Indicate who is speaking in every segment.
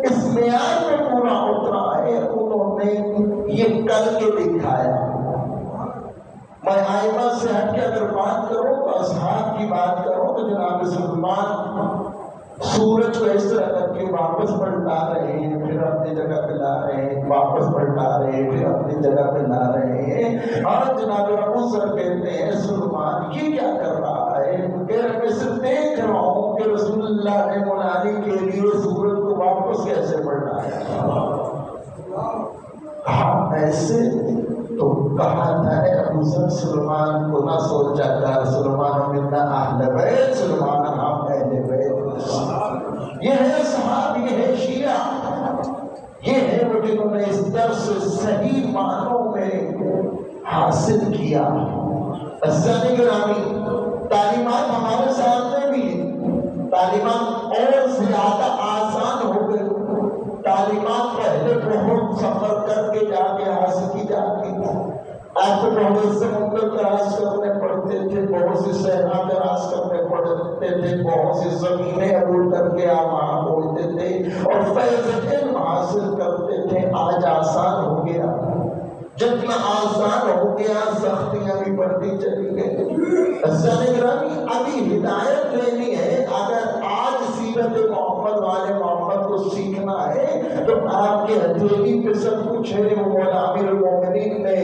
Speaker 1: اس معیار میں پورا اترا ہے، انہوں نے یہ کر کے دکھایا۔ میں آئمہ سے ہٹ کے اگر بات کروں تو اصحاب کی بات کروں تو جناب سلمان سورج کو اس طرح کر کے واپس پلٹا رہے ہیں، پھر اپنی جگہ پہ لا رہے ہیں، واپس پلٹا رہے ہیں، پھر اپنی جگہ پہ لا رہے ہیں۔ اور جناب ابو ذر کہتے ہیں سلمان یہ کیا کر رہا ہے؟ کہ میں صرف دیکھ رہا ہوں کہ رسول اللہ نے منانی کے لیے سورج کو واپس کیسے پلٹایا۔ ہاں ایسے تو کہا تھا ابو ذر سلمان کو نہ سوچا تھا سلمان منا اہل بیت، سلمان ہم اہل بیت۔ یہ ہے صحابہ، یہ ہے شیعہ، یہ ہے وہ جنہوں نے اس درس صحیح معنوں میں حاصل کیا۔ اساتذہ گرامی، تعلیمات ہمارے سامنے بھی ہیں، تعلیمات اور زیادہ آسان ہو گئی۔ تعلیمات پہلے بہت سفر کر کے جا کے حاصل کی جاتی تھی۔ آپ کو بہت سے ممکن کراس کرنے پڑتے تھے، بہت سی صحرا کراس کرنے پڑتے تھے، بہت سی زمینیں عبور کر کے آپ وہاں پہنچتے تھے اور فیض علم حاصل کرتے تھے۔ آج آسان ہو گیا، جتنا آسان ہو گیا سختیاں بھی بڑھتی چلی گئی۔ اساتذہ گرامی، ابھی ہدایت لینی ہے، اگر آج سیرت محمد والے محمد کو سیکھنا ہے تو آپ کے ہتھیلی پہ سب کچھ ہے۔ وہ مولا امیر المومنین نے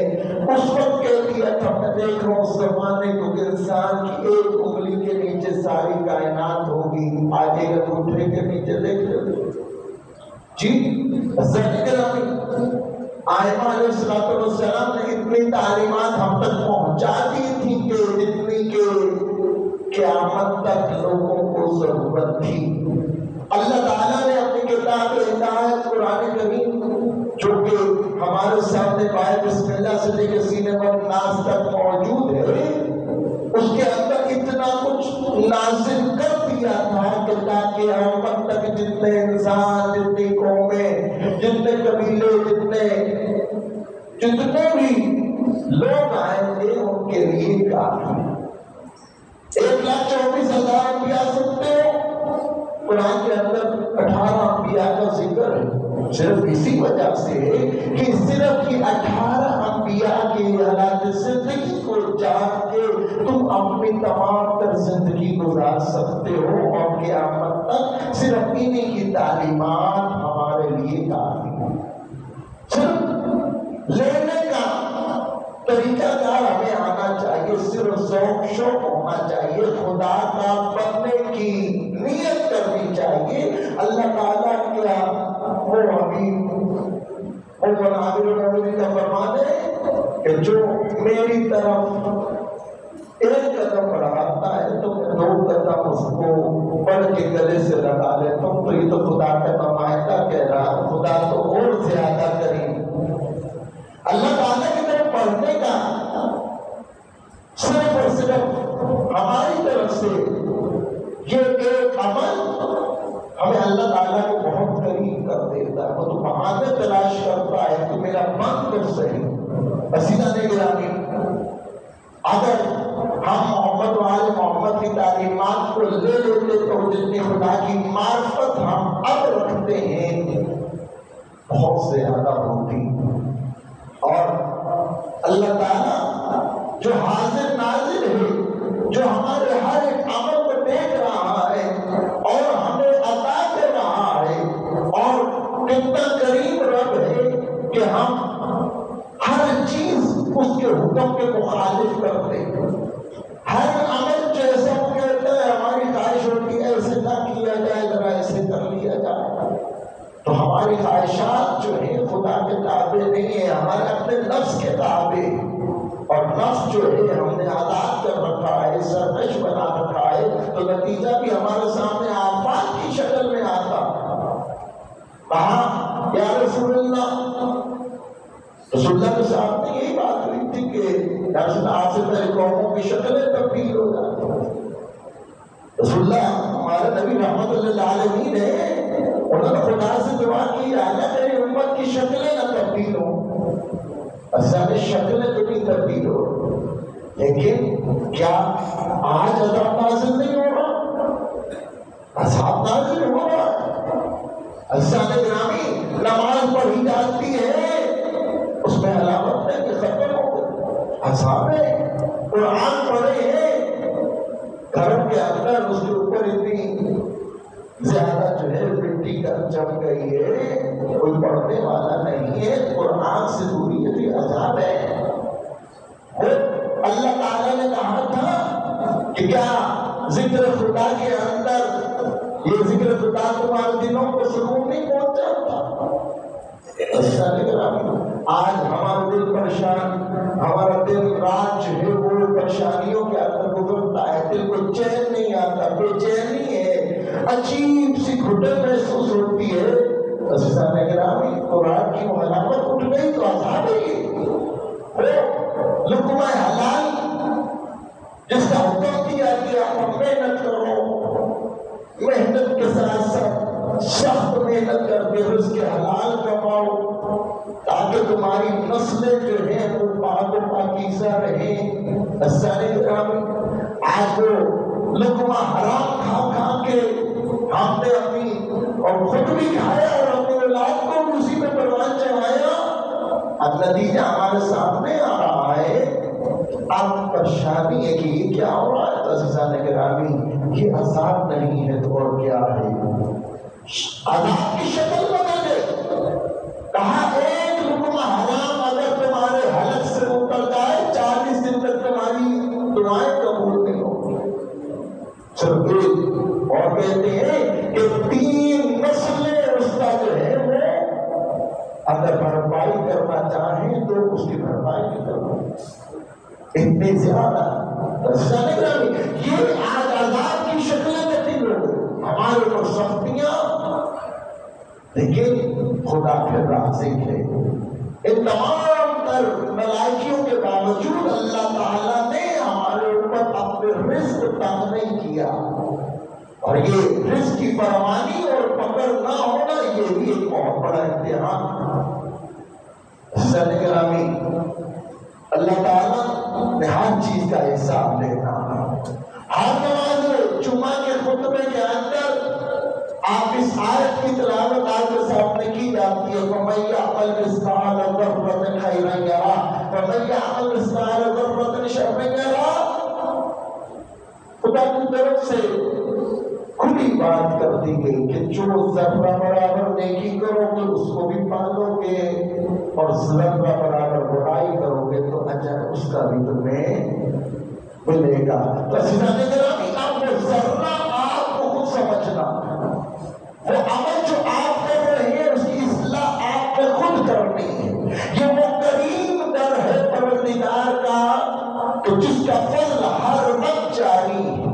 Speaker 1: اس وقت کہہ دیا تھا، میں دیکھ رہا ہوں اس زمانے کو کہ انسان کی ایک انگلی کے نیچے ساری کائنات ہوگی۔ آج ایک انگوٹھے کے نیچے دیکھ لیں جی۔ اساتذہ گرامی، آئمہ علیہ السلام نے اتنی تعلیمات ہم تک پہنچا دی تھی کہ جتنی کہ قیامت تک لوگوں کو ضرورت تھی۔ اللہ تعالیٰ نے اپنی کتاب ہدایت قرآن کریم جو کہ ہمارے سامنے پائے بسم اللہ سے لے کے سینے پر ناز تک موجود ہے، اس کے اندر اتنا کچھ نازل کر دیا تھا کہ تاکہ قیامت تک جتنے انسان، جتنی قومیں، جتنے قبیلے، جتنے بھی لوگ آئیں گے ان کے لیے کافی۔ 1,24,000 انبیاء سنتے ہو، قرآن کے اندر 18 انبیاء کا ذکر ہے، صرف اسی وجہ سے کہ صرف یہ 18 انبیاء کی حالات زندگی کو جان کے تم اپنی تمام تر زندگی گزار سکتے ہو، اور قیامت تک صرف انہی کی تعلیمات ہمارے لیے کافی ہے۔ صرف لینے کا طریقہ کار ہمیں آنا چاہیے، صرف ذوق شوق ہونا چاہیے، خدا کا بننے کی نیت کرنی چاہیے۔ اللہ تعالیٰ کیا وہ حبیب وہ عامر المومنین کا فرمان ہے کہ جو میری طرف ایک قدم بڑھاتا ہے تو میں 2 قدم اس کو بڑھ کے گلے سے لگا لیتا ہوں۔ تو یہ تو خدا کا نمائندہ کہہ رہا، خدا تو اور زیادہ کریم۔ اللہ تعالیٰ کی طرف پڑھنے کا صرف اور صرف ہماری طرف سے یہ ایک عمل ہمیں اللہ تعالیٰ کو بہت قریب کر دیتا ہے۔ وہ تو بہانے تلاش کرتا ہے کہ میرا من تو صحیح۔ اساتذہ گرامی، اگر ہم محمد و آل محمد کی تعلیمات کو لے لیتے تو جتنی خدا کی معرفت ہم اب رکھتے ہیں بہت زیادہ ہوتی، اور اللہ تعالیٰ جو حاضر ناظر ہے، جو ہمارے ہر ایک عمل کو دیکھ رہا ہے اور ہمیں عطا کر رہا ہے، اور کتنا قریب رب ہے کہ ہم ہر چیز اس کے حکم کے مخالف کرتے ہیں۔ ہر عمل جیسا وہ کہتا ہے ہماری خواہش ہوتی ہے ایسے نہ کیا جائے، ذرا ایسے کر لیا جائے، تو ہماری خواہشات جو ہیں خدا کے تابع نہیں ہے، ہمارے اپنے نفس کے تابع، اور نفس جو ہے ہم نے عادات کر رکھا ہے، سرکش بنا رکھا ہے، تو نتیجہ بھی ہمارے سامنے آفات کی شکل میں آتا۔ کہا یا رسول اللہ کے سامنے یہی بات ہوئی تھی کہ یا رسول اللہ آپ سے پہلے قوموں کی شکلیں تبدیل ہو جاتی۔ رسول اللہ ہمارے نبی رحمت اللہ علیہ ہے، انہوں نے خدا سے دعا کی اللہ میری امت کی شکلیں نہ تبدیل ہوں۔ اصل شکلیں تو نہیں تبدیل ہو، لیکن کیا آج عذاب نازل نہیں ہو رہا؟ عذاب نازل ہو رہا ہے، عزیزان گرامی نماز پڑھی جاتی ہے اس میں علامت ہے کہ ختم ہو گئی، عذاب ہے، قرآن پڑھے ہیں گھر کے اندر اس کے اوپر اتنی زیادہ جو ہے مٹی کا جم گئی ہے، کوئی پڑھنے والا نہیں ہے، قرآن سے دوری ہے، یہ عذاب ہے۔ اللہ تعالیٰ نے کہا تھا کہ کیا ذکر خدا کے اندر یہ ذکر خدا تمہارے دلوں کو سکون نہیں پہنچاتا؟ آج ہمارا دل پریشان، ہمارا دل رات جو ہے وہ پریشانیوں کے اندر گزرتا ہے، دل کو چین نہیں آتا، بے چینی ہے، عجیب سی گھٹن محسوس ہوتی ہے۔ عزیزان گرامی قرآن کی وہ علامت اٹھ گئی تو عذاب ہے۔ لقمہ حلال جس کا حکم دیا گیا اور محنت کرو، محنت کے ساتھ ساتھ سخت محنت کر کے رزق حلال کماؤ تاکہ تمہاری نسلیں جو ہیں وہ پاک و پاکیزہ رہیں۔ عزیزان گرامی آج وہ لقمہ حرام کھا کھا کے ہم نے اپنی اور خود بھی کھایا اور اپنے اولاد کو بھی اسی میں پروان چڑھایا، اب نتیجہ ہمارے سامنے آ رہا ہے۔ اب پریشانی ہے کہ یہ کیا ہو رہا ہے؟ عزیزان گرامی یہ عذاب نہیں ہے تو اور کیا ہے؟ عذاب کی شکل بدل گئی۔ کہا ایک لقمہ حرام اگر تمہارے حلق سے اتر جائے 40 دن تک تمہاری دعائیں قبول نہیں ہوگی۔ صرف ایک اور کہتے ہیں کہ 3 نسلیں اس کا جو ہے وہ اگر بھرپائی کرنا چاہیں تو اس کی بھرپائی نہیں کرنا، اتنی زیادہ۔ یہ آج عذاب کی شکلیں تبدیل ہو گئی، ہمارے اوپر سختیاں، لیکن خدا پھر رازق ہے۔ ان تمام تر ملائکیوں کے باوجود اللہ تعالیٰ نے ہمارے اوپر اپنے رزق تنگ نہیں کیا، اور یہ رزق کی فراوانی اور پکڑ نہ ہونا یہ بھی ایک بہت بڑا امتحان۔ گرامی اللہ تعالیٰ نے ہر چیز کا حساب لینا۔ ہر نماز جمعہ کے خطبے کے اندر آپ اس آیت کی تلاوت آپ کے سامنے کی جاتی ہے، فَمَن يَعْمَلْ مِثْقَالَ ذَرَّةٍ خَيْرًا يَرَهُ وَمَن يَعْمَلْ مِثْقَالَ ذَرَّةٍ شَرًّا يَرَهُ۔ خدا کی طرف سے کھلی بات کر دی گئی کہ جو ذرہ برابر نیکی کرو گے اس کو بھی پالو گے، اور ذرہ برابر برائی کرو گے تو اجر اس کا بھی تمہیں ملے گا۔ تو عزیزان گرامی اب وہ ذرہ آپ کو خود سمجھنا، وہ عمل جو آپ کر رہے ہیں اس کی اصلاح آپ کو خود کرنی ہے۔ یہ وہ کریم در ہے پروردگار کا کہ جس کا فضل ہر وقت جاری ہے،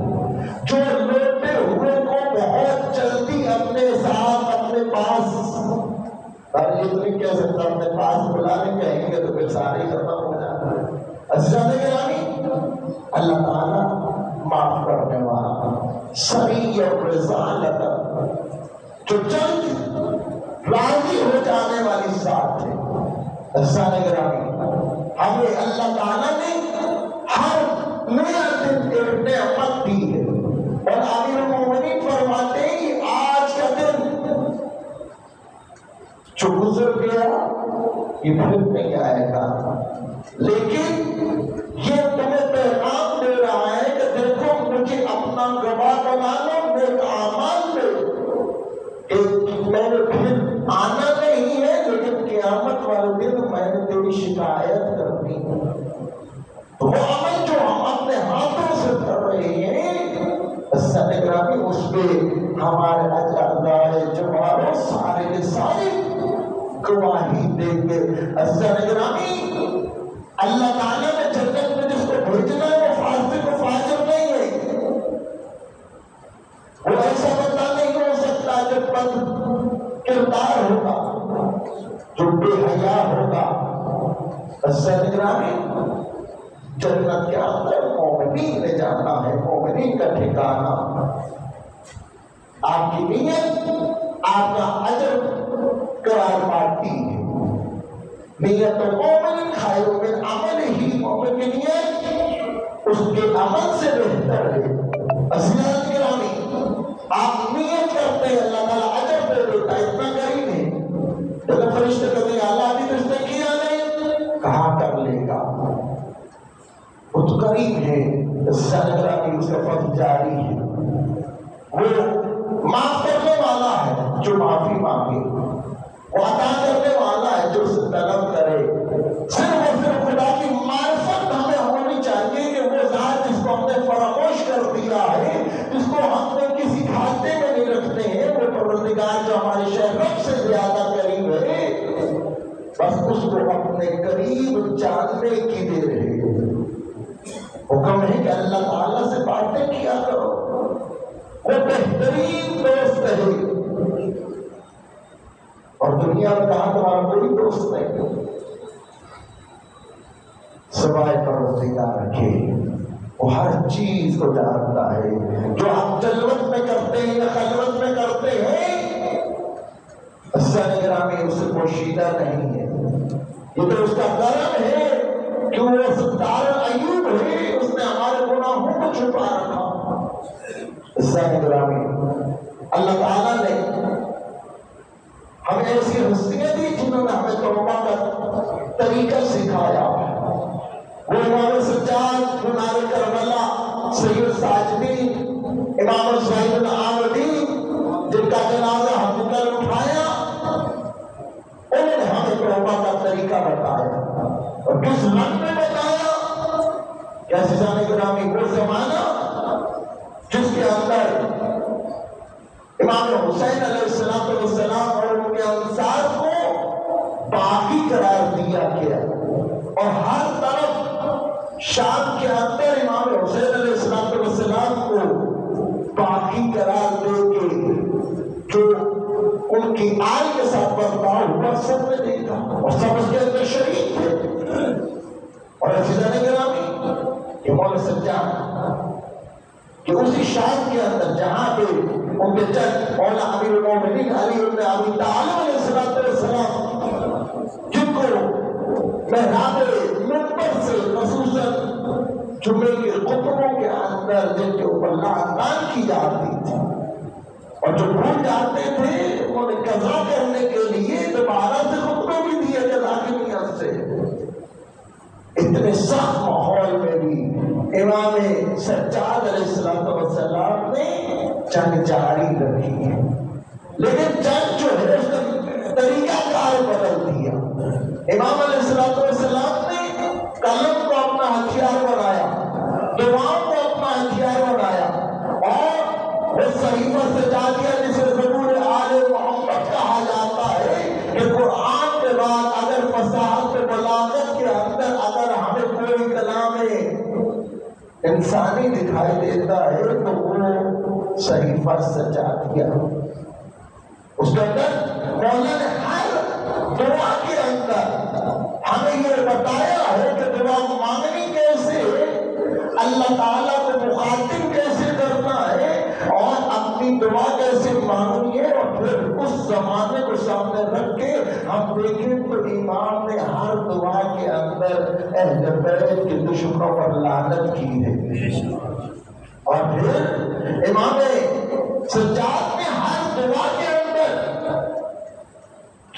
Speaker 1: جو لوٹے ہوئے کو بہت جلدی اپنے ساتھ اپنے پاس، پر یہ تو نہیں کہہ سکتا اپنے پاس بلانے کہیں گے تو پھر سارے ختم ہو جاتا ہے۔ عزیزان گرامی اللہ تعالیٰ معاف کرنے والا، سریع اور رضالت، جو جلد راضی ہو جانے والی ذات ہے۔ عزیزان گرامی ہمیں اللہ تعالیٰ نے ہر نیا دن ایک نعمت دی ہے، اور امیر المومنین فرماتے ہیں کہ آج کا دن جو گزر گیا یہ پھر نہیں آئے گا، لیکن یہ تمہیں پیغام دے رہا ہے کہ دیکھو مجھے اپنا گواہ بنا لو نیک اعمال میں، میں نے پھر آنا نہیں ہے، لیکن قیامت والے دن میں نے تیری شکایت کرنی ہے۔ وہ عمل جو ہم اپنے ہاتھوں سے کر رہے ہیں گرامی اس پہ ہمارے اجداد جواروں سارے کے سارے گواہی دیں گے۔ گرامی اللہ تعالیٰ نے جنت میں جس کو بھیجنا ہے وہ فاسق و فاجر نہیں ہے، وہ ایسا بندہ نہیں ہو سکتا جو بد کردار ہوگا، جو بے حیا ہوگا۔ گرامی جنت کے اندر مومنین نے جانا ہے، مومنین کا ٹھکانہ، آپ کی نیت آپ کا اجر قرار پاتی ہے۔ نیت مومن خیر من عمل ہی، مومن کی نیت اس کے عمل سے بہتر ہے۔ عزیزان گرامی آپ نیت کرتے ہیں اللہ تعالیٰ اجر دے دیتا ہے، اتنا قریب ہے، سنگرا کی اس کا فضل جاری ہے، وہ معاف کرنے والا ہے جو معافی مانگے، وہ عطا کرنے والا ہے جو اسے طلب کرے۔ صرف اور صرف خدا کی معرفت ہمیں ہونی چاہیے کہ وہ ذات جس کو ہم نے فراموش کر دیا ہے، جس کو ہم نے کسی کھاتے میں نہیں رکھتے ہیں، وہ پروردگار جو ہمارے شہرت سے زیادہ قریب ہے، بس اس کو اپنے قریب جاننے کی دیر ہے۔ حکم ہے کہ اللہ تعالیٰ سے باتیں کیا کرو، وہ بہترین دوست ہے، اور دنیا میں کہاں تمہارا کوئی دوست نہیں سوائے پروردگار کے۔ وہ ہر چیز کو جانتا ہے، جو آپ جلوت میں کرتے ہیں یا خلوت میں کرتے ہیں، گرامی اس سے پوشیدہ نہیں ہے۔ یہ تو اس کا کرم ہے کہ وہ ستار ایوب ہے، اس نے ہمارے گناہوں کو چھپا رکھا۔ گرامی اللہ تعالیٰ نے ہمیں ایسی ہستیاں دی جنہوں نے ہمیں توبہ کا طریقہ سکھایا۔ وہ امام سجاد منار کربلا سید ساجدین، امام الزاہد العابدین جن کا جنازہ ہم نے کل اٹھایا، انہوں نے ہمیں توبہ کا طریقہ بتایا، اور کس رنگ میں بتایا؟ کیسے جانے گرامی وہ زمانہ جس کے اندر امام حسین علیہ السلام اور ان کے انصار کو باقی قرار دیا گیا، اور ہر طرف شام کے اندر امام حسین علیہ السلام کو باقی قرار دے کے جو ان کی آل کے ساتھ برتاؤ ہوا سب نے دیکھا اور سب اس کے اندر شریک تھے۔ اور عزیزان گرامی یہ مولا سجاد کہ اسی شام کے اندر جہاں پہ ان کے جد مولا امیر المومنین علی بن ابی طالب علیہ السلام جن کو محراب منبر سے خصوصاً جمعے کے خطبوں کے اندر جن کے اوپر لعنت کی جاتی تھی، اور جو بھول جاتے تھے انہوں نے قضا کرنے کے لیے دوبارہ سے خطبے بھی دیے قضا کی نیت سے۔ اتنے سخت ماحول میں بھی امام سجاد علیہ السلام نے جنگ جاری رکھی ہے، لیکن جنگ جو ہے اس کا طریقہ کار بدل دیا۔ امام علیہ السلام نے قلم کو اپنا ہتھیار بنایا، دعاؤں کو اپنا ہتھیار بنایا، اور وہ صحیفہ سجا دیا جسے زبور آل محمد کہا جاتا ہے کہ قرآن کے بعد اگر فصاحت و بلاغت کے اندر اگر ہمیں کوئی کلام انسانی دکھائی دیتا ہے تو وہ صحیفہ سجا دیا۔ اس کے اندر مولا نے ہر دعا کے اندر ہمیں یہ بتایا ہے کہ دعا مانگنی کیسے، اللہ تعالیٰ کو مخاطب کیسے کرنا ہے، اور اپنی دعا کیسے مانگنی ہے۔ اور پھر اس زمانے کو سامنے رکھ کے ہم دیکھیں تو امام نے ہر دعا کے اندر اہل بیت کے دشمنوں پر لعنت کی ہے، اور پھر امام سجاد نے ہر دعا کے اندر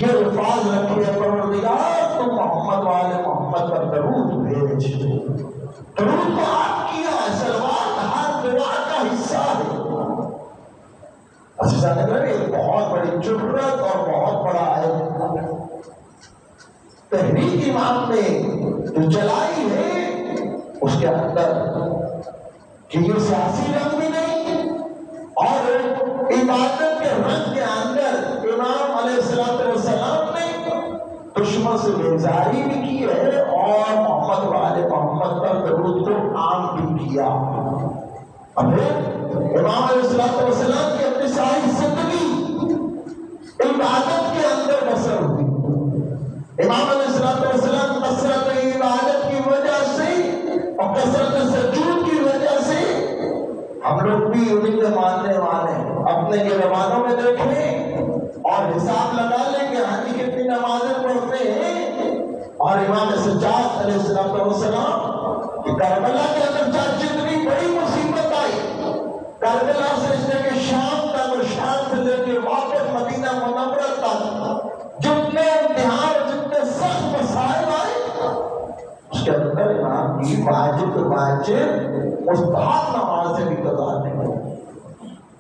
Speaker 1: یہ الفاظ رکھے ہیں، پروردگار تو محمد والے محمد پر درود بھیج۔ درود کو آپ کیا ہے، صلوات ہر دعا کا حصہ ہے۔ عزیزان اگر ایک بہت بڑی جرأت اور بہت بڑا ہے تحریک امام نے جو چلائی ہے، اس کے اندر کہ یہ سیاسی رنگ بھی نہیں، اور عبادت کے رنگ کے اندر امام علیہ السلام نے دشمن سے بیزاری بھی کی ہے، اور محمد والے محمد پر درود کو عام بھی کیا۔ اب امام علیہ السلام کی اپنی ساری زندگی عبادت کے اندر بسر ہوئی۔ امام علیہ السلام کثرت عبادت کی وجہ سے اور کثرت سجود کی وجہ سے ہم لوگ بھی انہیں کے ماننے والے ہیں۔ اپنے کے روانوں میں دیکھیں اور حساب لگا لیں کہ ہاں جی کتنی نمازیں پڑھتے ہیں، اور امام سجاد علیہ السلام کہ کربلا کے اندر جتنی بڑی مصیبت آئی، کربلا سے اس نے کہ شام تک اور شام سے لے کے واپس مدینہ منورہ تک جتنے امتحان جتنے سخت مسائل آئے، اس کے اندر امام کی واجب واجب مستحب نمازیں بھی قضا نہیں ہو.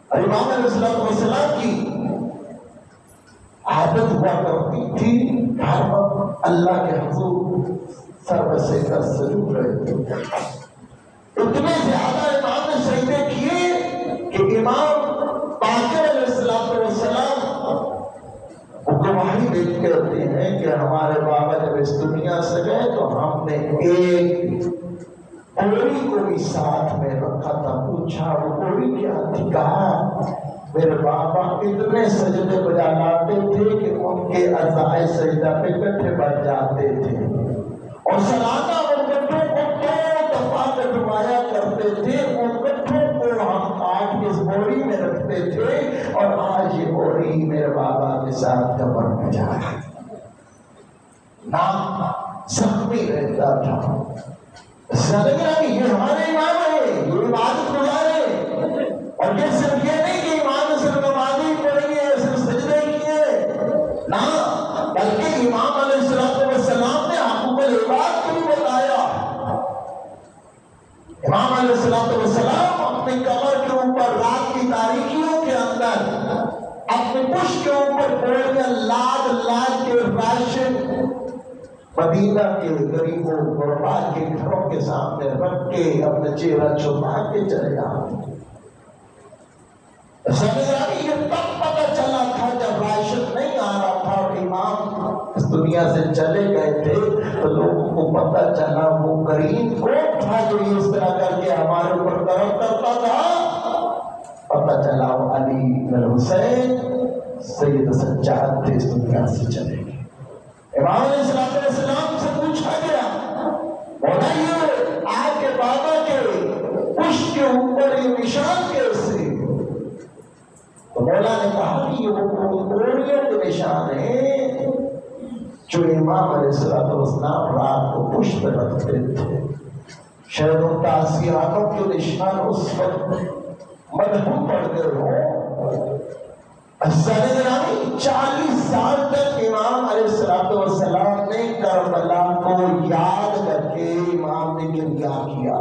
Speaker 1: اور امام علیہ السلام کی عادت ہوا کرتی تھی ہر وقت اللہ کے حضور سر بسے کا سجود رہے. اتنے زیادہ امام نے سجدے کیے کہ امام باقر علیہ السلام گواہی دیتے ہوتے ہیں کہ ہمارے بابا جب اس دنیا سے گئے تو ہم نے ایک بوری کو بھی ساتھ میں رکھا تھا. پوچھا وہ بوری کیا تھی؟ کہا میرے بابا اتنے سجدے بجا لاتے تھے کہ ان کے اعضائے سجدہ پہ کٹھے بن جاتے تھے اور سالانہ ان کٹھوں کو دو دفعہ کٹوایا کرتے تھے. ان کٹھوں کو ہم آج اس بوری میں رکھتے تھے اور آج یہ بوری میرے بابا کے ساتھ قبر میں جا رہا ہے. نام زخمی رہتا تھا. یہ ہمارے امام ہے، یہ عبادت گزار ہے. اور یہ صرف یہ نہیں کہ امام نے صرف نمازی پڑھی ہے، صرف سجدے کیے، نہ بلکہ امام علیہ السلام نے حقوق العباد کو بھی بتایا. امام علیہ السلام اپنی کمر کے اوپر رات کی تاریکیوں کے اندر اپنے پشت کے اوپر بوریاں لاد لاد کے راشن مدینہ کے غریبوں غربا کے گھروں کے سامنے رکھ کے اپنا چہرہ چھپا کے چلے آتے. یہ تب پتہ چلا تھا جب راشن نہیں آ رہا تھا اور امام اس دنیا سے چلے گئے تھے تو لوگوں کو پتہ چلا وہ کریم کون تھا جو اس طرح کر کے ہمارے اوپر کرم کرتا تھا. پتہ چلا وہ علی بن حسین سید سجاد تھے، اس دنیا سے چلے گئے. امام علیہ السلام سے پوچھا گیا مولا یہ آپ کے بابا کے پشت کے اوپر یہ نشان کیسے؟ تو مولا نے کہا کہ یہ وہ بوریوں کے نشان ہیں جو امام علیہ السلام رات کو پشت پہ رکھتے تھے. شہد و تازیانوں کے نشان اس وقت مرحوم پڑ گئے ہوں. 40 سال تک امام علیہ السلام نے کربلا کو یاد کر کے امام نے گریہ کیا.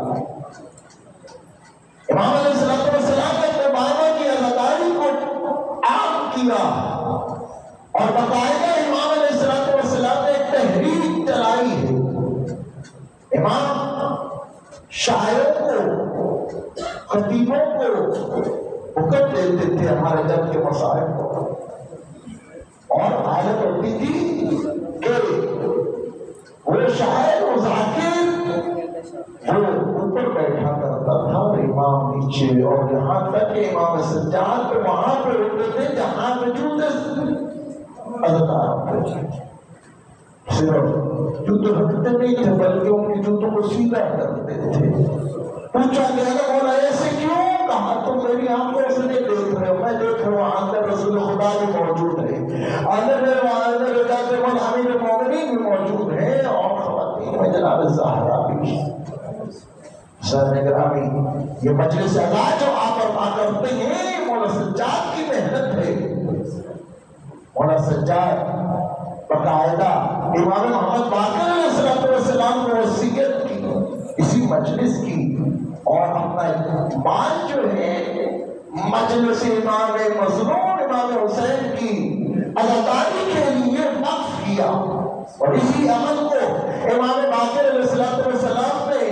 Speaker 1: امام علیہ السلام نے اپنے بابا کی عزاداری کو عام کیا اور باقاعدہ امام علیہ السلام نے ایک تحریک چلائی ہے. امام شاعروں کو خطیبوں کو حکم دیتے تھے ہمارے جب کے مسائل کو، اور حالت ہوتی تھی کہ وہ شاعر و ذاکر وہ اوپر بیٹھا کرتا تھا اور امام نیچے. اور یہاں تک کہ امام سجاد پہ وہاں پہ ہوتے تھے جہاں پہ جوتے ازدار ہوتے تھے. صرف جوتے رکھتے نہیں تھے بلکہ ان کی جوتوں کو سیدھا کرتے تھے. پوچھا گیا کہ مولا ایسے کیوں؟ کہا تم میری آنکھوں سے نہیں دیکھ رہے ہو، میں دیکھ رہا ہوں اندر رسول خدا بھی موجود ہے، اندر رجاء امیر المومنین بھی موجود ہیں اور خواتین میں جناب زہرا بھی. سر گرامی یہ مجلس ادا جو آپ برپا کرتے ہیں مولا سجاد کی محنت ہے. مولا سجاد باقاعدہ امام محمد باقر علیہ السلام کو وصیت کی اسی مجلس کی اور اپنا مال جو ہے مجلس امام مظلوم امام حسین کی عزاداری کے لیے وقف کیا. اور اسی عمل کو امام باقر علیہ السلام نے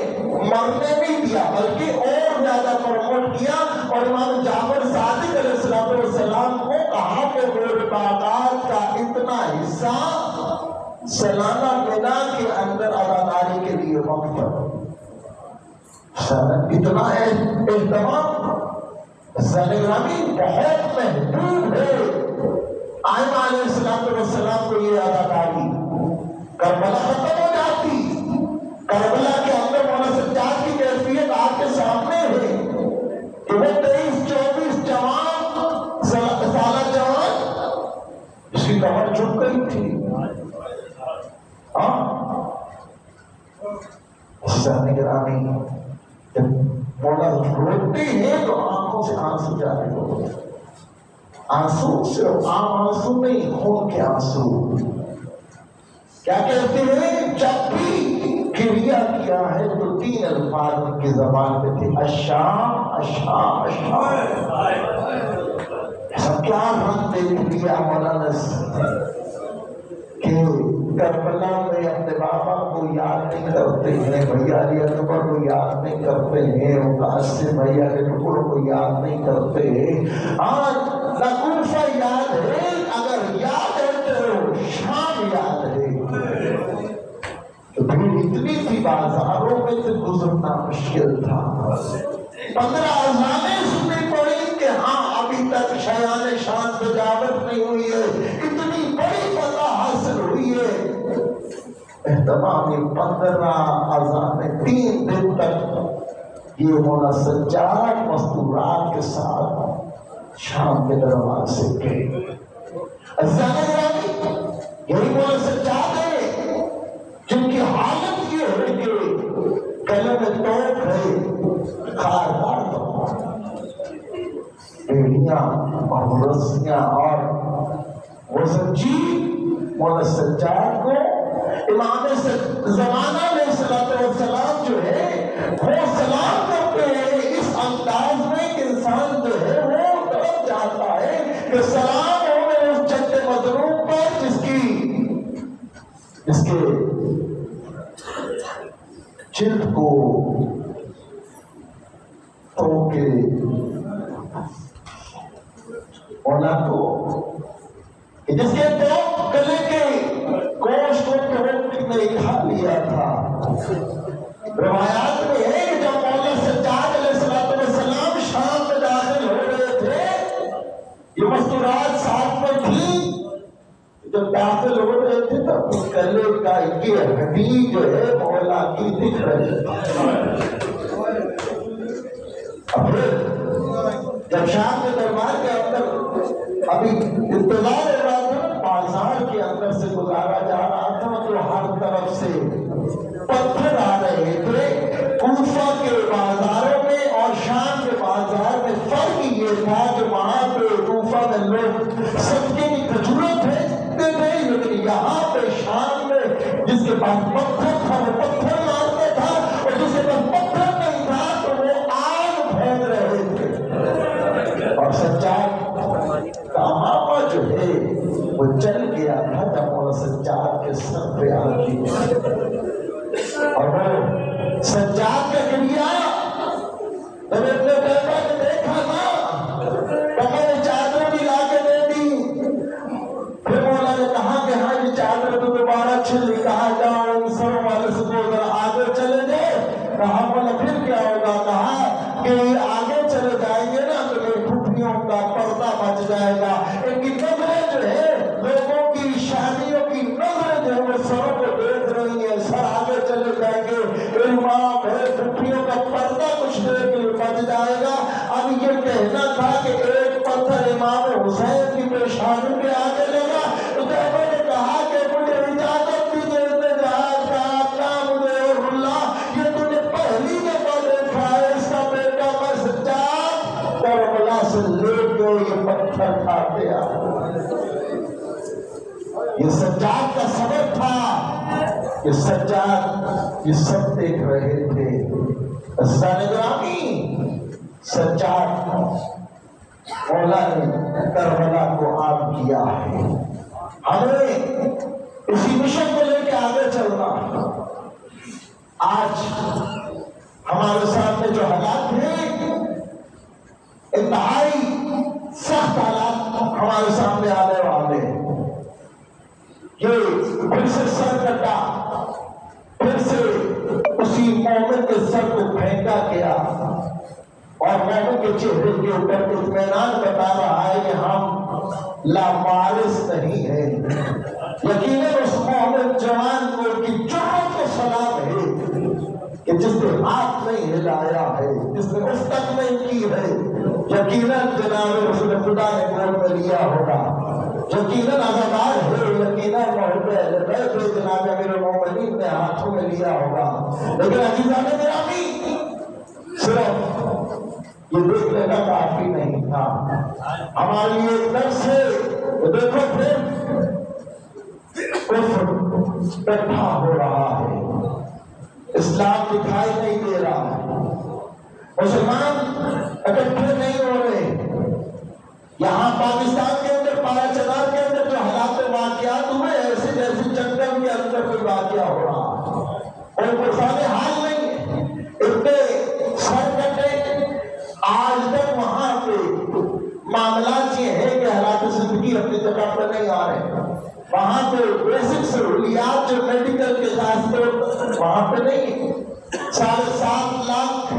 Speaker 1: مرنے نہیں دیا بلکہ اور زیادہ پروموٹ کیا. اور امام جعفر صادق علیہ السلام کو کہا کہ میرے باغات کا اتنا حصہ سالانہ بنا کے اندر عزاداری کے لیے وقف ہے. اتنا اہتمام گرامی بہت محدود ہے. آئمہ علیہ السلام کو یہ عزاداری کربلا ختم ہو جاتی. کربلا کے اندر مولا سجاد کی کیفیت آپ کے سامنے ہے کہ وہ 23-24 جوان سالہ جوان اس کی کمر جھک گئی تھی. گرامی مولا روتے ہیں تو آنکھوں سے آنسو جاری ہوتے ہیں. آنسو صرف عام آنسو نہیں، خون کے آنسو. کیا کہتے ہیں؟ جب بھی کریا کیا ہے تو 3 الفاظ ان کی زبان پہ تھے، الشام الشام الشام۔ سب کیا رنگ دیکھ لیا مولانا کہ کربلا میں اپنے بابا کو یاد نہیں کرتے ہیں، بھیا علی اکبر کو یاد نہیں کرتے ہیں، قاسم بھیا کے ٹکڑوں کو یاد نہیں کرتے ہیں۔ آج نہ کوفہ یاد ہے، اگر یاد ہے تو شام یاد ہے۔ تو بھیڑ اتنی تھی بازاروں میں سے گزرنا مشکل تھا۔ 15 اذانیں سننی پڑی کہ ہاں ابھی تک شایان شان بجاوت نہیں ہوئی ہے، اتنی بڑی فتح حاصل ہوئی ہے۔ اہتمامی 15 اذانیں 3 دن تک یہ مولا سجاد مستورات کے ساتھ شام کے دروازے گئے۔ یہی مولا سجاد ہے جن کی حالت یہ ہے کہ گلے میں توپ ہے، خاردار بیڑیاں اور رسیاں اور وہ زنجیر مولا سجاد کو امام زمانہ علیہ السلام جو ہے وہ سلام کرتے ہیں اس انداز میں کہ انسان جو ہے وہ تڑپ جاتا ہے کہ سلام ہو گئے اس جد مظلوم پر جس کے جلد کو تو کے مولا کو جس کے تو گلے کے گوشت کو نے کھا لیا تھا۔ روایات میں ہے کہ جب مولا سجاد علیہ السلام شام میں داخل ہو رہے تھے، یہ مستورات ساتھ میں تھی، جب داخل ہو رہے تھے تو گلے کا یہ ہڈی جو ہے مولا کی دکھ رہی تھی۔ اب جب شام کے دربار کے اندر ابھی انتظار ہو رہا تھا، بازار کے اندر سے گزارا جا رہا تھا تو ہر طرف سے پتھر آ رہے تھے۔ کوفہ کے بازاروں میں اور شام کے بازار میں فرق یہ تھا کہ وہاں پہ کوفہ میں لوگ صدقے کی کھجوریں پھینکتے تھے، لیکن یہاں پہ شام میں جس کے پاس پتھر تھا وہ پتھر مارتا تھا، اور جس کے پاس پتھر نہیں تھا تو وہ آگ پھینک رہے تھے۔ اور سجاد کا ماما جو ہے وہ چل گیا تھا جب مولا سجاد کے سر پہ آ گئی، اور وہ سجاد کا گریا جب اپنے بیٹا نے دیکھا نا تو میں نے چادر بھی لا کے دے دی۔ پھر مولا نے کہا کہ ہاں یہ چادر تو دوبارہ چھلی، کہا جاؤ ان سروں والے سے تو ذرا آگے چلے جائے۔ کہا مولا پھر کیا ہوگا؟ کہا کہ آگے چلے جائیں گے نا تو یہ ٹھٹیوں کا پردہ بچ جائے گا۔ ان کی نظریں جو ہے لوگوں کی شادیوں کی نظریں جو ہے وہ سروں کو دیکھ رہی ہیں، سر آگے چلے جائیں گے، امام ہے ٹھٹیوں کا پردہ کچھ دیر کے لیے بچ جائے گا۔ اب یہ کہنا تھا کہ ایک پتھر امام حسین کی پیشانی پہ آگے لگا تو صحابہ نے کہا کہ مجھے اجازت دیجیے جہاز کا آقا مجھے اور اللہ یہ تو نے پہلی دفعہ دیکھا ہے اس کا بیٹا میں سجاد کربلا سے لے کے یہ پتھر کھاتے آ۔ یہ سجاد کا سبب تھا کہ سجاد یہ سب دیکھ رہے تھے۔ عزیزان گرامی، سجاد مولا نے کربلا کو عام کیا ہے۔ ہمیں اسی مشن کو لے کے آگے چلنا۔ آج ہمارے سامنے جو حالات ہیں، انتہائی سخت حالات ہمارے سامنے آنے والے ہیں۔ یہ پھر سے سر کٹا، پھر سے اسی مومن کے سر کو پھینکا گیا، اور مومن کے چہرے کے اوپر اطمینان بتا رہا ہے کہ ہم لاموارث نہیں ہیں۔ یقیناً اس مومن جوان کو کی جرأت کو سلام ہے کہ جس نے ہاتھ نہیں ہلایا ہے، جس نے مستق نہیں کی ہے، یقیناً جناب رسول خدا نے گود میں لیا ہوگا، یقیناً عزادار ہے، یقیناً محب اہل بیت ہے، جناب امیر المومنین نے ہاتھوں میں لیا ہوگا۔ لیکن عزیزان گرامی، صرف یہ دیکھ لینا کافی نہیں تھا، ہمارے لیے ایک درس ہے۔ دیکھو پھر کفر بیٹھا ہو رہا ہے، اسلام دکھائی نہیں دے رہا، مسلمان اکٹھے نہیں ہو رہے۔ یہاں پاکستان کے اندر پارا چنار کے اندر جو حالات واقعات ہوئے، ایسے جیسے جنگل کے اندر کوئی واقعہ ہو رہا، اور پرسان حال نہیں ہے، اتنے سر کٹے۔ آج تک وہاں پہ معاملات یہ ہیں کہ حالات زندگی اپنی جگہ پر نہیں آ رہے، وہاں پہ بیسک سہولیات جو میڈیکل کے خاص طور پر وہاں پہ نہیں ہے۔ 7.5 لاکھ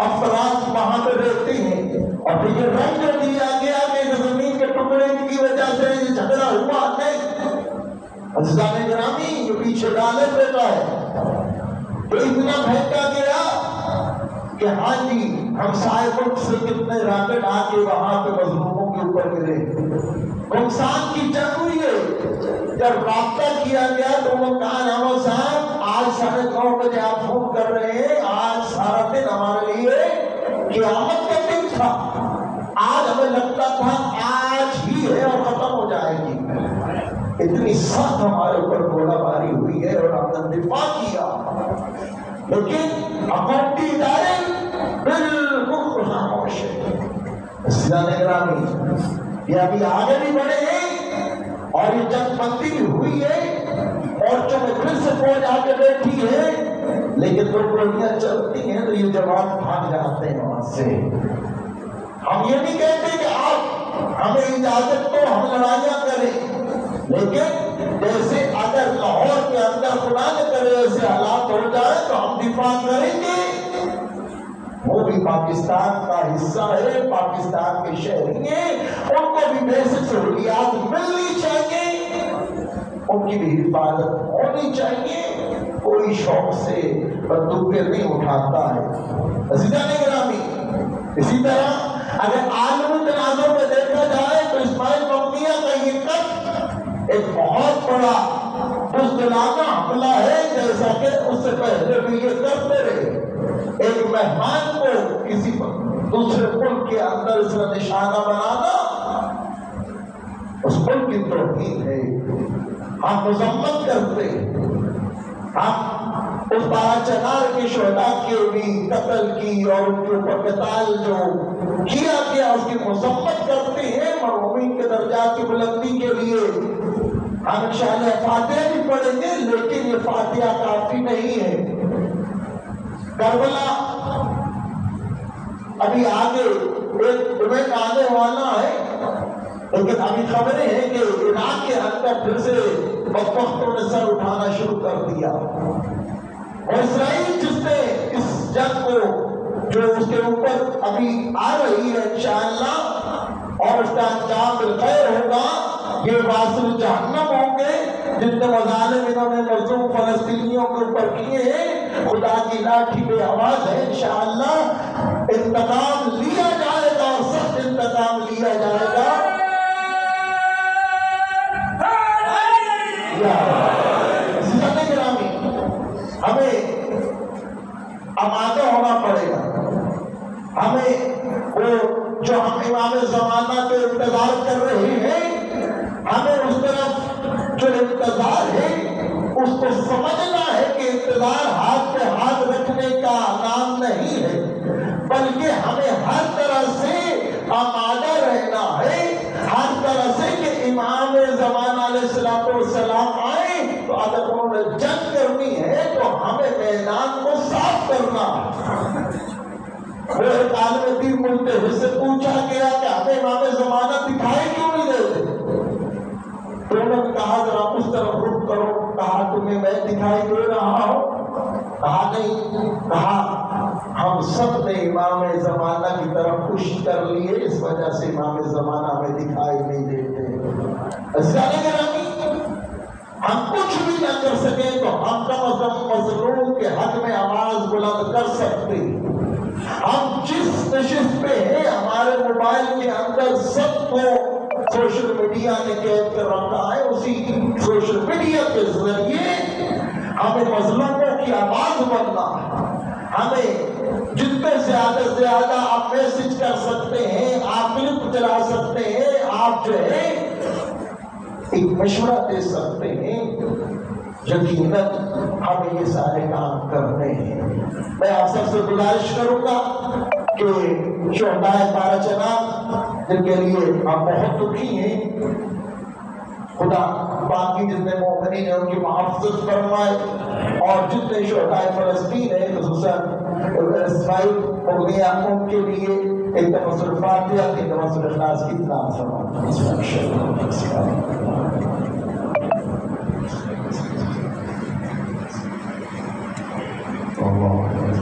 Speaker 1: افراد وہاں پہ رہتے ہیں، اور پھر یہ رنگ دیا گیا کہ زمین کے ٹکڑے کی وجہ سے یہ جھگڑا ہوا نہیں۔ عزیزان گرامی، یہ پیچھے ڈالے دیتا ہے تو اتنا پھینکا گیا کہ ہاں جی ہمسائے ملک سے کتنے راکٹ آ کے وہاں پہ مظلوموں کے اوپر گرے۔ رمضان کی جنگ ہوئی ہے، جب رابطہ کیا گیا تو وہ کہا نامہ صاحب آج 9:30 بجے آپ فون کر رہے ہیں، آج سارا دن ہمارے لیے قیامت کا دن تھا، آج ہمیں لگتا تھا آج ہی ہے اور ختم ہو جائے گی۔ اتنی سخت ہمارے اوپر گولہ باری ہوئی ہے اور ہم نے دفاع کیا، لیکن حکومتی ادارے بالکل خاموش ہے۔ عزیزان گرامی، یہ ابھی آگے بھی بڑھے ہیں اور یہ جنگ بندی بھی ہوئی ہے، مورچوں میں پھر سے فوج آ کے بیٹھی ہے، لیکن دو گولیاں چلتی ہیں تو یہ جوان بھاگ جاتے ہیں وہاں سے۔ ہم یہ نہیں کہتے کہ آپ ہمیں اجازت دو ہم لڑائیاں کریں، لیکن جیسے اگر لاہور کے اندر خدا نہ کرے ایسے حالات ہو جائے تو ہم دفاع کریں گے۔ وہ بھی پاکستان کا حصہ ہے، پاکستان کے شہری ہیں، ان کو بھی بیسک سہولیات ملنی چاہیے، ان کی بھی حفاظت ہونی چاہیے۔ کوئی شوق سے بندوقیں نہیں اٹھاتا ہے۔ عزیزان گرامی، اسی طرح اگر عالمی تناظر میں دیکھا جائے تو اسماعیل مقنیہ کا یہ قتل ایک بہت بڑا بزدلانہ حملہ ہے، جیسا کہ اس سے پہلے بھی یہ کرتے رہے۔ ایک مہمان کو کسی دوسرے ملک کے اندر اس کا نشانہ بنانا اس ملک کی توہین ہے۔ ہم مذمت کرتے، ہم اس پارا چنار کے شہداء کے بھی قتل کی اور ان کے اوپر قتال جو کیا گیا اس کی مذمت کرتے ہیں، مرحومین کے درجات کی بلندی کے لیے ہم انشاءاللہ فاتحہ بھی پڑھیں گے، لیکن یہ فاتحہ کافی نہیں ہے۔ کربلا ابھی آگے ایک ایونٹ آنے والا ہے، لیکن ابھی خبریں ہیں کہ عراق کے اندر پھر سے بدبختوں نے سر اٹھانا شروع کر دیا، اور اسرائیل جس نے اس جنگ کو جو اس کے اوپر ابھی آ رہی ہے انشاءاللہ، اور اس کا انجام بالخیر ہوگا، یہ واصل جہنم ہوں گے جتنے مظالم انہوں نے مظلوم فلسطینیوں کے اوپر کیے ہیں۔ خدا کی لاٹھی بے آواز ہے، انشاءاللہ انتقام لیا جائے گا اور سخت انتقام لیا جائے گا۔ عزیزان گرامی، ہمیں آمادہ ہونا پڑے گا، ہمیں وہ جو ہم امام زمانہ کے انتظار کر رہے ہیں، ہمیں اس طرف جو انتظار ہے اس کو سمجھنا ہے کہ انتظار ہاتھ پہ ہاتھ رکھنے کا نام نہیں ہے، بلکہ ہمیں ہر طرح سے آمادہ رہنا ہے، ہر طرح سے کہ امام زمانہ علیہ السلام آئے تو اگر انہوں نے جنگ کرنی ہے تو ہمیں میدان کو صاف کرنا ہے۔ وہ ایک عالم دین ملتے سے پوچھا گیا کہ ہمیں امام زمانہ دکھائی کیوں نہیں دیتے؟ تو انہوں نے کہا ذرا اس طرف رخ کرو، کہا تمہیں میں دکھائی دے رہا ہوں؟ کہا نہیں، کہا ہم سب نے امام زمانہ کی طرف خوش کر لیے، اس وجہ سے امام زمانہ ہمیں دکھائی نہیں دیتے۔ عزیزان گرامی، ہم کچھ بھی نہ کر سکیں تو ہم کم از کم مظلوم کے حق میں آواز بلند کر سکتے۔ ہم جس نشست پہ ہیں، ہمارے موبائل کے اندر سب کو سوشل میڈیا نے قید کر رکھا ہے، اسی سوشل میڈیا کے ذریعے ہمیں مظلوموں کی آواز بننا ہے۔ ہمیں جتنے زیادہ سے زیادہ آپ میسج کر سکتے ہیں، آپ کلپ چلا سکتے ہیں، آپ جو ہے ایک مشورہ دے سکتے ہیں، یقیناً ہمیں یہ سارے کام کرنے ہیں۔ میں آپ سب سے گزارش کروں گا کہ شہدائے پارہ چناب جن کے لیے ہم بہت دکھی ہیں، خدا باقی جتنے مومنین ہیں ان کی محافظت فرمائے، اور جتنے شہدائے فلسطین ہیں خصوصاً اسرائیل مغنیہ ان کے لیے ایک تفسر فاتحہ کی تفسر اخلاص کی اطلاع فرمائے۔